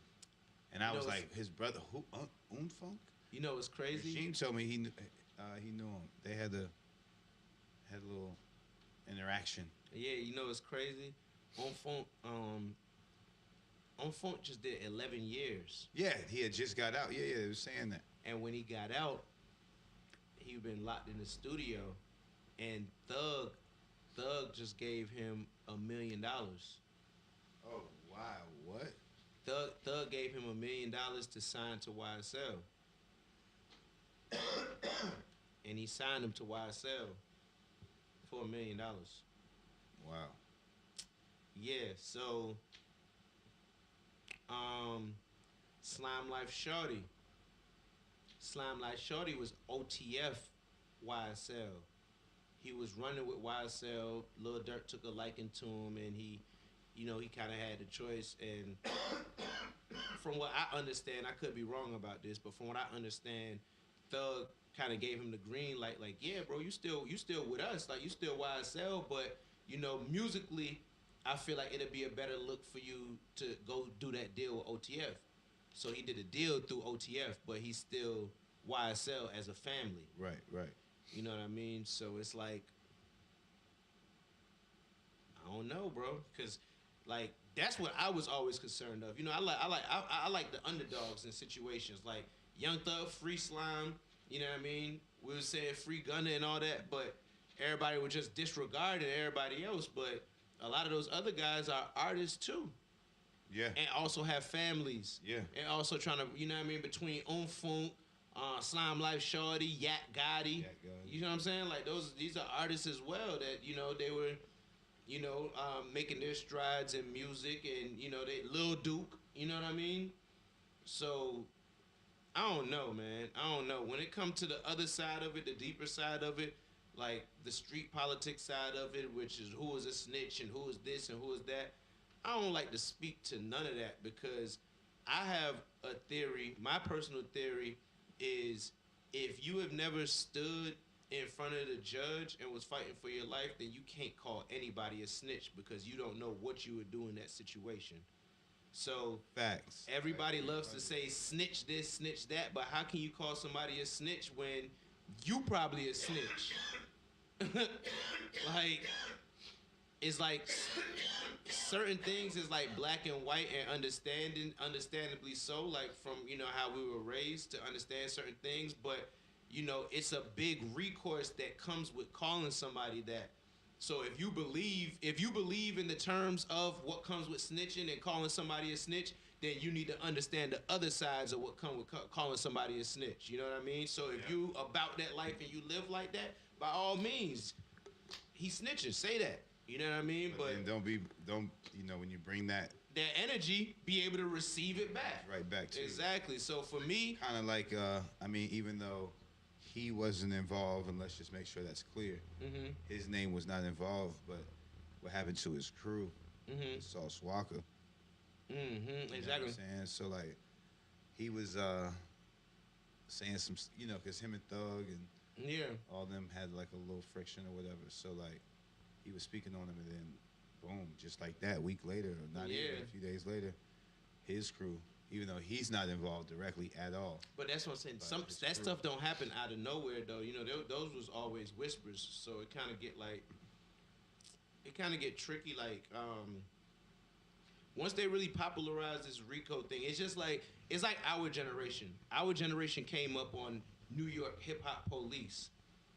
Speaker 1: and I was like, his brother who? Unfunk?
Speaker 2: You know what's crazy?
Speaker 1: Rasheem told me he knew him. They had a little interaction.
Speaker 2: Yeah, you know what's crazy? Unfunk just did 11 years.
Speaker 1: Yeah, he had just got out. Yeah, they was saying that.
Speaker 2: And when he got out, he been locked in the studio, and Thug just gave him $1 million.
Speaker 1: Oh wow, what?
Speaker 2: Thug gave him $1 million to sign to YSL, and he signed him to YSL for $1 million.
Speaker 1: Wow.
Speaker 2: Yeah, so Slime Life Shorty. Slime Life Shorty was OTF YSL. He was running with YSL. Lil Durk took a liking to him, and he kind of had the choice. And from what I understand, I could be wrong about this, but from what I understand, Thug kind of gave him the green light. Like, yeah, bro, you still with us. Like, you still YSL, but musically, I feel like it'd be a better look for you to go do that deal with OTF. So he did a deal through OTF, but he's still YSL as a family.
Speaker 1: Right.
Speaker 2: You know what I mean? So it's like, I don't know, bro, because like that's what I was always concerned of. I like the underdogs in situations like Young Thug, Free Slime. You know what I mean? We were saying Free Gunna and all that, but everybody was just disregarding everybody else. But a lot of those other guys are artists too.
Speaker 1: Yeah.
Speaker 2: And also have families.
Speaker 1: Yeah. And
Speaker 2: also trying to, between Unfunk, Slime Life Shorty, Yak Gotti. You know what I'm saying? Like these are artists as well that, they were, making their strides in music and, they Lil Duke, you know what I mean? So I don't know, man. I don't know. When it comes to the other side of it, the deeper side of it, like the street politics side of it, which is who is a snitch and who is this and who is that, I don't like to speak to none of that because I have a theory. My personal theory is if you have never stood in front of the judge and was fighting for your life, then you can't call anybody a snitch because you don't know what you would do in that situation. So
Speaker 1: facts.
Speaker 2: Everybody loves to say snitch this, snitch that, but how can you call somebody a snitch when you probably a snitch? Like, it's like certain things is like black and white and understandably so, like from, how we were raised to understand certain things, but, it's a big recourse that comes with calling somebody that. So if you believe in the terms of what comes with snitching and calling somebody a snitch, then you need to understand the other sides of what come with calling somebody a snitch. You know what I mean? So if you about that life and you live like that, by all means, he snitching. Say that. You know what I mean?
Speaker 1: But don't when you bring that
Speaker 2: their energy be able to receive it back.
Speaker 1: Right back to
Speaker 2: exactly. So for me,
Speaker 1: kind of like I mean, even though he wasn't involved, and let's just make sure that's clear, his name was not involved, but what happened to his crew, Sauce Walker.
Speaker 2: exactly.
Speaker 1: You know what I'm saying? So like, he was saying some, because him and Thug and all them had like a little friction or whatever. So like, he was speaking on him, and then boom, just like that, a week later, or not even a few days later, his crew, even though he's not involved directly at all.
Speaker 2: But that's what I'm saying. That stuff don't happen out of nowhere, though. Those was always whispers. So it kind of get tricky. Like, once they really popularized this RICO thing, it's like our generation. Our generation came up on New York hip hop police.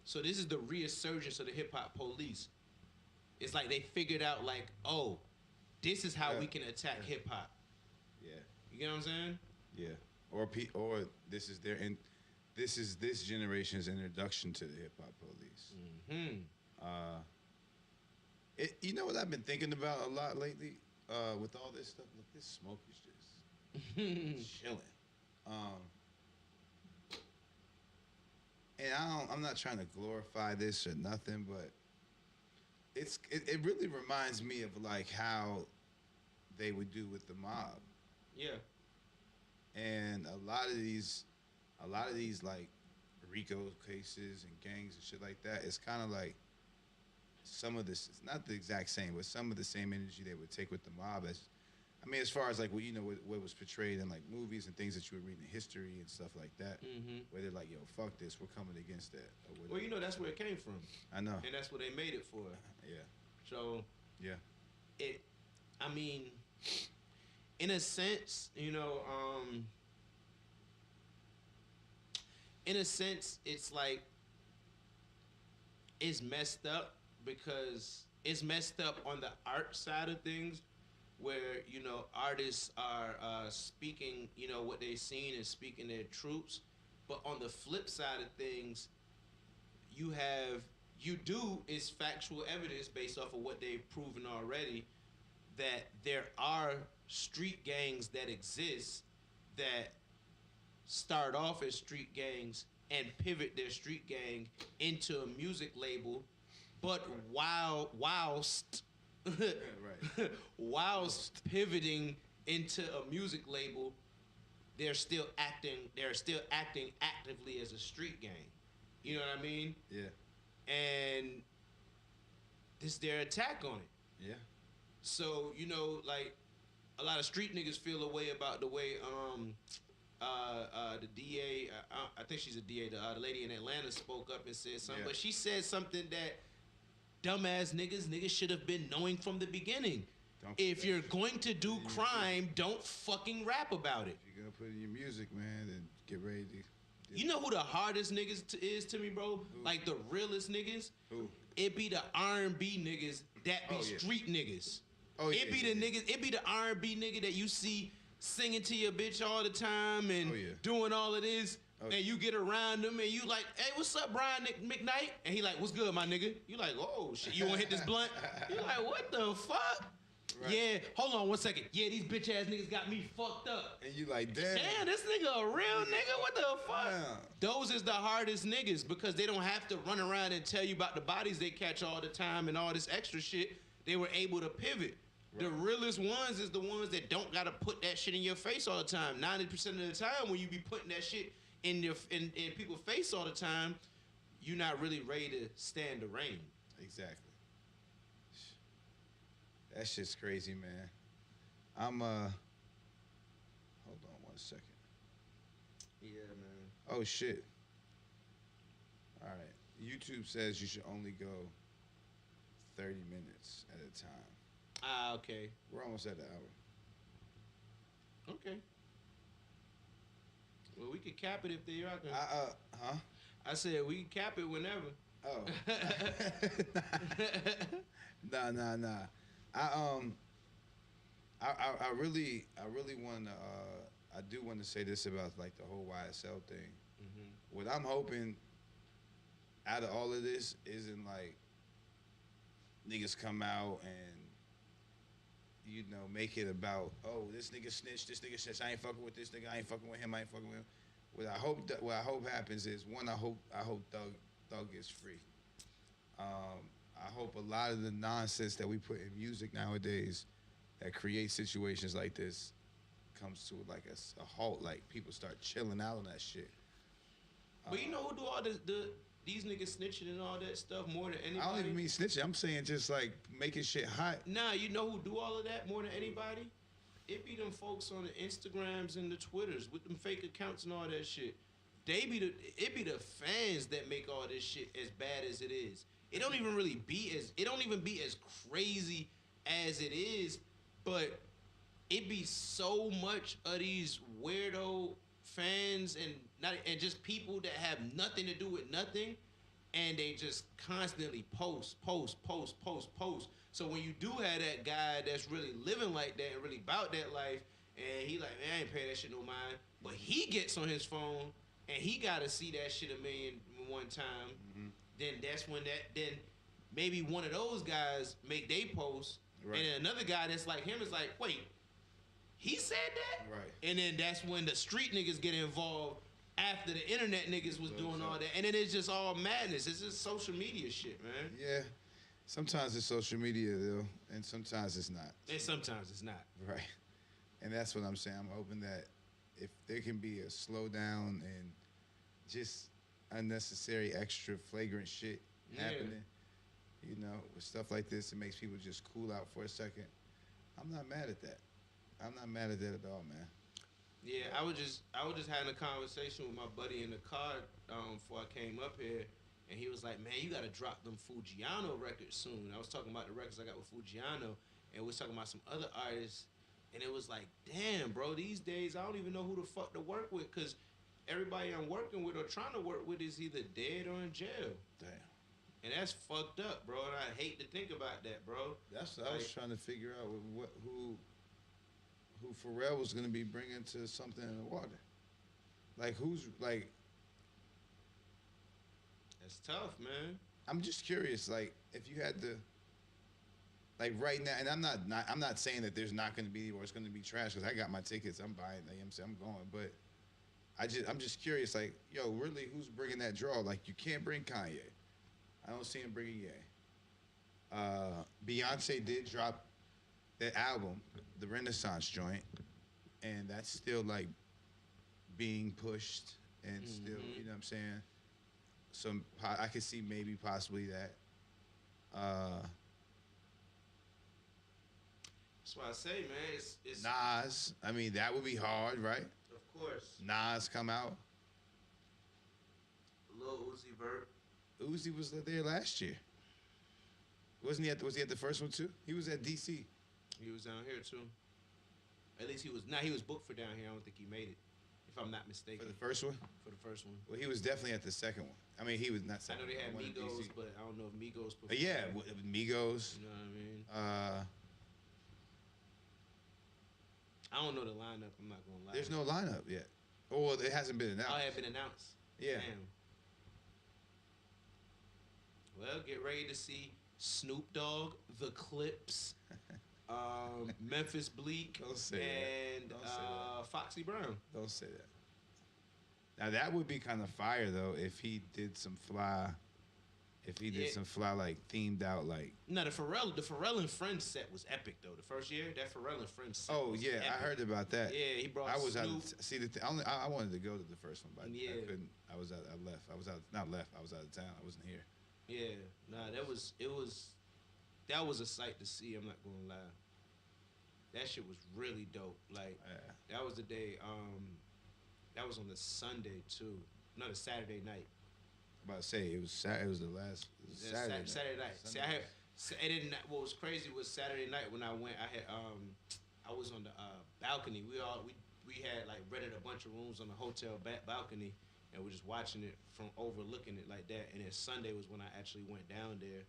Speaker 2: So this is the resurgence of the hip hop police. It's like they figured out, like, oh, this is how we can attack hip hop.
Speaker 1: Yeah.
Speaker 2: You get what I'm saying?
Speaker 1: Yeah. Or this is this generation's introduction to the hip hop police. You know what I've been thinking about a lot lately with all this stuff? Look, this smoke is just chilling. And I'm not trying to glorify this or nothing, but it really reminds me of like how they would do with the mob.
Speaker 2: Yeah.
Speaker 1: And a lot of these like RICO cases and gangs and shit like that, it's kind of like some of this, it's not the exact same, but some of the same energy they would take with the mob as far as like what was portrayed in like movies and things that you would read in history and stuff like that, where they're like, yo, fuck this, we're coming against that. Or
Speaker 2: well, that's where it came from.
Speaker 1: I know.
Speaker 2: And that's what they made it for.
Speaker 1: Yeah.
Speaker 2: So.
Speaker 1: Yeah.
Speaker 2: In a sense, it's like, it's messed up because it's messed up on the art side of things, where artists are speaking what they've seen and speaking their truths, but on the flip side of things, is factual evidence based off of what they've proven already, that there are street gangs that exist that start off as street gangs and pivot their street gang into a music label, but whilst pivoting into a music label, they're still acting actively as a street gang. You know what I mean?
Speaker 1: Yeah. And
Speaker 2: this is their attack on it.
Speaker 1: Yeah.
Speaker 2: So, like, a lot of street niggas feel a way about the way the DA, I think she's a DA, the lady in Atlanta spoke up and said something, but she said something that dumbass niggas should have been knowing from the beginning. If you're going to do crime, don't fucking rap about it.
Speaker 1: If you're gonna put it in your music, man, then get ready to...
Speaker 2: You know who the hardest niggas is to me, bro? Who? Like the realest niggas?
Speaker 1: Who?
Speaker 2: It be the R&B niggas that be street niggas.
Speaker 1: Oh, yeah,
Speaker 2: it be the niggas, it be the R&B nigga that you see singing to your bitch all the time and doing all of this, and you get around them and you like, hey, what's up, Brian McKnight? And he like, what's good, my nigga? You like, oh shit, you wanna hit this blunt? You like, what the fuck? Right. Yeah, hold on 1 second. Yeah, these bitch ass niggas got me fucked up.
Speaker 1: And you like, damn,
Speaker 2: this nigga a real nigga? What the fuck? Damn. Those is the hardest niggas because they don't have to run around and tell you about the bodies they catch all the time and all this extra shit. They were able to pivot. Right. The realest ones is the ones that don't gotta put that shit in your face all the time. 90% of the time when you be putting that shit in people's face all the time, you're not really ready to stand the rain.
Speaker 1: Exactly. That shit's crazy, man. Hold on 1 second.
Speaker 2: Yeah, man.
Speaker 1: Oh shit. All right. YouTube says you should only go 30 minutes at a time.
Speaker 2: Okay.
Speaker 1: We're almost at the hour.
Speaker 2: Okay. Well, we could cap it if they are.
Speaker 1: Huh?
Speaker 2: I said we can cap it whenever.
Speaker 1: Oh. Nah. I really want to. I do want to say this about like the whole YSL thing. Mm-hmm. What I'm hoping out of all of this isn't like niggas come out make it about, oh, this nigga snitched, I ain't fucking with this nigga, I ain't fucking with him, I ain't fucking with him. What I hope happens is, one, I hope Thug gets free. I hope a lot of the nonsense that we put in music nowadays that creates situations like this comes to like a halt. Like people start chilling out on that shit.
Speaker 2: But you know who do all these niggas snitching and all that stuff more than anybody?
Speaker 1: I don't even mean snitching. I'm saying just like making shit hot.
Speaker 2: Nah, you know who do all of that more than anybody? It be them folks on the Instagrams and the Twitters with them fake accounts and all that shit. It be the fans that make all this shit as bad as it is. It don't even be as crazy as it is, but it be so much of these weirdo fans and just people that have nothing to do with nothing, and they just constantly post. So when you do have that guy that's really living like that and really about that life, and he like, man, I ain't paying that shit no mind, but he gets on his phone and he gotta see that shit 1,000,000 time, then that's when then maybe one of those guys make they post, right. And then another guy that's like him is like, wait, he said that?
Speaker 1: Right.
Speaker 2: And then that's when the street niggas get involved after the internet niggas was doing all that. And then it's just all madness. It's just social media shit, man.
Speaker 1: Yeah. Sometimes it's social media, though, and sometimes it's not.
Speaker 2: And sometimes it's not.
Speaker 1: Right. And that's what I'm saying. I'm hoping that if there can be a slowdown and just unnecessary, extra flagrant shit happening, with stuff like this, it makes people just cool out for a second. I'm not mad at that. I'm not mad at that at all, man.
Speaker 2: Yeah, I was just having a conversation with my buddy in the car before I came up here, and he was like, man, you gotta drop them Fujiano records soon. I was talking about the records I got with Fujiano, and we was talking about some other artists, and it was like, damn, bro, these days I don't even know who the fuck to work with, because everybody I'm working with or trying to work with is either dead or in jail.
Speaker 1: Damn.
Speaker 2: And that's fucked up, bro, and I hate to think about that, bro.
Speaker 1: That's what I was trying to figure out, who Pharrell was going to be bringing to something in the water. Like, who's, like...
Speaker 2: That's tough, man.
Speaker 1: I'm just curious, like, if you had to... Like, right now, and I'm not saying that there's not going to be, or it's going to be trash, because I got my tickets, I'm buying, I'm going, but I'm just curious, like, yo, really, who's bringing that draw? Like, you can't bring Kanye. I don't see him bringing Ye. Beyonce did drop that album, the Renaissance joint, and that's still like being pushed and still, you know what I'm saying? I could see maybe possibly that.
Speaker 2: That's why I say, man, it's
Speaker 1: Nas, I mean, that would be hard, right?
Speaker 2: Of course.
Speaker 1: Nas come out.
Speaker 2: Lil Uzi Vert.
Speaker 1: Uzi was there last year. Was he at the first one too? He was at DC.
Speaker 2: He was down here too. At least he was booked for down here. I don't think he made it, if I'm not mistaken.
Speaker 1: For the first one?
Speaker 2: For the first one.
Speaker 1: Well, he was definitely at the second one. I mean, he was not second.
Speaker 2: I know they had Migos, but I don't know if Migos performed.
Speaker 1: Yeah, Migos.
Speaker 2: You know what I mean? I don't know the lineup. I'm not gonna lie.
Speaker 1: There's no lineup yet. Or it hasn't been announced.
Speaker 2: Oh, it hasn't been announced.
Speaker 1: Yeah.
Speaker 2: Damn. Well, get ready to see Snoop Dogg, The Clips, Memphis Bleak, and Foxy Brown.
Speaker 1: Don't say that. Now that would be kind of fire though if he did some fly. If he did some fly like themed out like. No,
Speaker 2: the Pharrell and Friends set was epic though. The first year, that Pharrell and Friends set.
Speaker 1: Oh yeah, epic. I heard about that.
Speaker 2: Yeah, he brought.
Speaker 1: I was
Speaker 2: Snoop.
Speaker 1: I wanted to go to the first one, but
Speaker 2: yeah.
Speaker 1: I couldn't. I left. I was out of town. I wasn't here.
Speaker 2: Yeah, that was a sight to see. I'm not gonna lie. That shit was really dope. Like that was the day. That was on the Sunday too. No, the Saturday night.
Speaker 1: I'm about to say it was the last
Speaker 2: Saturday night. See, what was crazy was Saturday night when I went. I was on the balcony. We had like rented a bunch of rooms on the hotel balcony, and we're just watching it from overlooking it like that. And then Sunday was when I actually went down there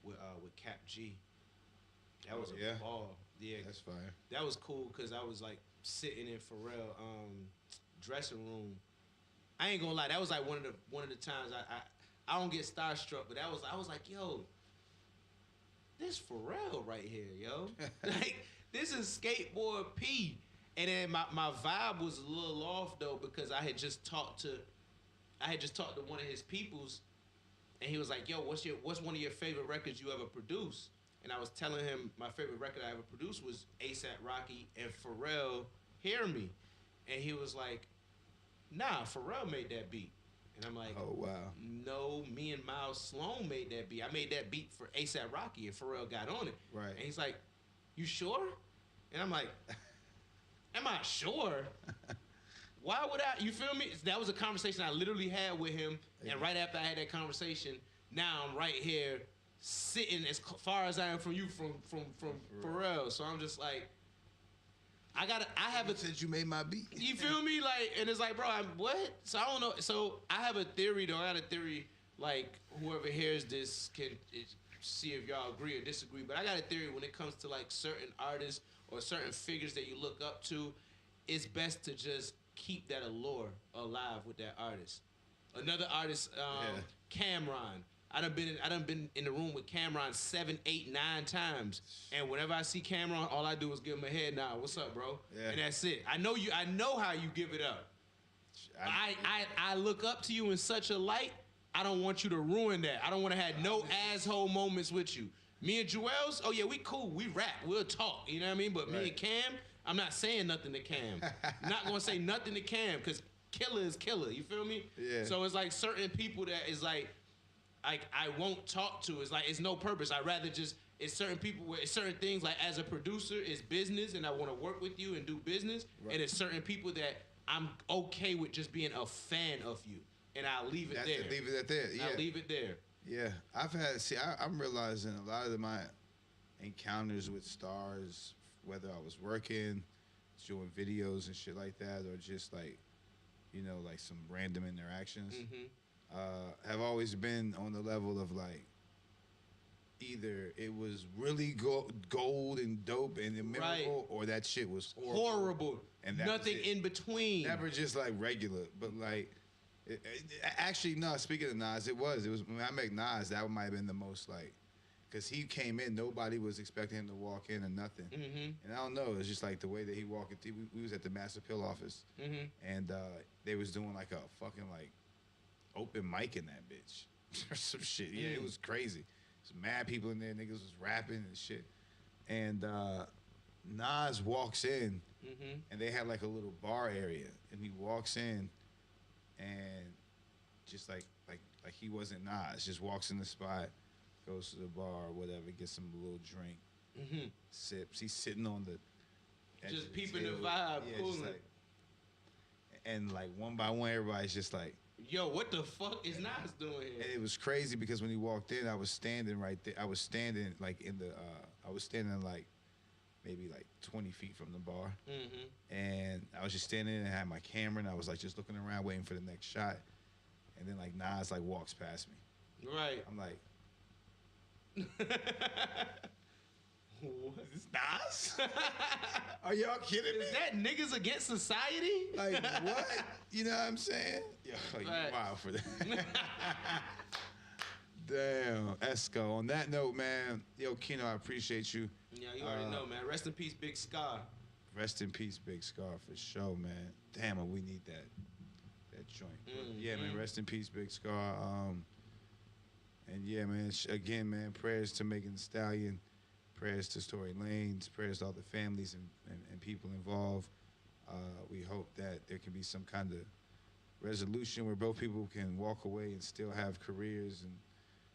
Speaker 2: with Cap G. That was a ball. Yeah,
Speaker 1: that's fire.
Speaker 2: That was cool because I was like sitting in Pharrell dressing room. I ain't gonna lie, that was like one of the times I don't get starstruck, but I was like, yo, this is Pharrell right here, yo. Like, this is Skateboard P. And then my vibe was a little off though because I had just talked to one of his peoples, and he was like, "Yo, what's one of your favorite records you ever produced?" And I was telling him my favorite record I ever produced was A$AP Rocky and Pharrell, Hear Me. And he was like, "Nah, Pharrell made that beat." And I'm like,
Speaker 1: "Oh wow,
Speaker 2: no, me and Miles Sloan made that beat. I made that beat for A$AP Rocky, and Pharrell got on it."
Speaker 1: Right.
Speaker 2: And he's like, "You sure?" And I'm like, "Am I sure? Why would I?" You feel me? That was a conversation I literally had with him, and right after I had that conversation, now I'm right here sitting as far as I am from you, from Pharrell. So I'm just like, I have a.
Speaker 1: Since you made my beat.
Speaker 2: You feel me? Like, and it's like, bro, what? So I don't know. So I have a theory, though. I got a theory. Like, whoever hears this can see if y'all agree or disagree. But I got a theory when it comes to like certain artists or certain figures that you look up to. It's best to just keep that allure alive with that artist. Another artist, Cameron. I done been in the room with Cameron 7, 8, 9 times, and whenever I see Cameron, all I do is give him a head nod. What's up, bro? Yeah. And that's it. I know you. I know how you give it up. I look up to you in such a light. I don't want you to ruin that. I don't want to have no asshole moments with you. Me and Joel's, oh yeah, we cool. We rap. We'll talk. You know what I mean? But me and Cam, I'm not saying nothing to Cam. Not gonna say nothing to Cam because killer is killer. You feel me?
Speaker 1: Yeah.
Speaker 2: So it's like certain people that is like I won't talk to. It's like it's no purpose. I'd rather just it's certain people where it's certain things like as a producer it's business and I want to work with you and do business. Right. And it's certain people that I'm okay with just being a fan of you and I'll leave it there.
Speaker 1: Leave it at that. Yeah.
Speaker 2: I'll leave it there.
Speaker 1: Yeah, I'm realizing a lot of my encounters with stars, whether I was working, doing videos and shit like that, or just like, you know, like some random interactions, have always been on the level of like, either it was really gold and dope and memorable, or that shit was horrible. And
Speaker 2: nothing in between.
Speaker 1: Never just like regular, but like. Actually, no. Speaking of Nas, it was when I met Nas. That might have been the most like, cause he came in, nobody was expecting him to walk in or nothing. And I don't know, it was just like the way that he walked in. We was at the Master Pill office, and they was doing like a fucking like open mic in that bitch or some shit. Yeah, it was crazy. Some mad people in there. Niggas was rapping and shit. And Nas walks in, and they had like a little bar area, and he walks in. And just like he wasn't Nas, just walks in the spot, goes to the bar or whatever, gets some little drink, sips. He's sitting on the
Speaker 2: just peeping the vibe, cool.
Speaker 1: Like, and like one by one, everybody's just like,
Speaker 2: "Yo, what the fuck is Nas doing here?"
Speaker 1: And it was crazy because when he walked in, I was standing right there. I was standing like in the, I was standing like maybe like 20 feet from the bar. And I was just standing there and I had my camera and I was like just looking around waiting for the next shot. And then like Nas like walks past me.
Speaker 2: Right.
Speaker 1: I'm like, what? Is this Nas? Are y'all kidding me?
Speaker 2: Is that niggas against society?
Speaker 1: Like what? You know what I'm saying? Yo, you wild for that. Damn, Esco. On that note, man, yo, Kino, I appreciate you.
Speaker 2: Yeah, you already know, man. Rest in peace, Big Scar.
Speaker 1: Rest in peace, Big Scar, for sure, man. Damn, we need that joint. Yeah, man, rest in peace, Big Scar. And yeah, man, again, man, prayers to Megan Thee Stallion, prayers to Tory Lanez, prayers to all the families and people involved. We hope that there can be some kind of resolution where both people can walk away and still have careers and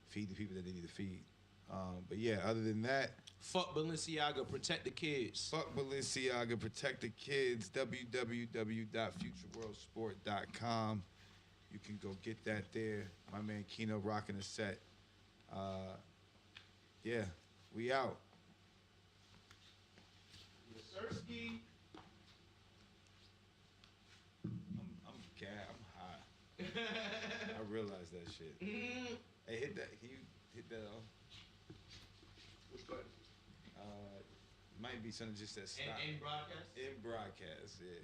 Speaker 1: feed the people that they need to feed. But yeah, other than that,
Speaker 2: fuck Balenciaga, protect the kids.
Speaker 1: Fuck Balenciaga, protect the kids. www.futureworldsport.com. You can go get that there. My man Kino rocking the set. Yeah, we out.
Speaker 2: Sirski.
Speaker 1: I'm high. I realize that shit. Hey, hit that. Can you hit that off?
Speaker 2: Which button?
Speaker 1: Might be something just that stop.
Speaker 2: In broadcast?
Speaker 1: In broadcast, yeah.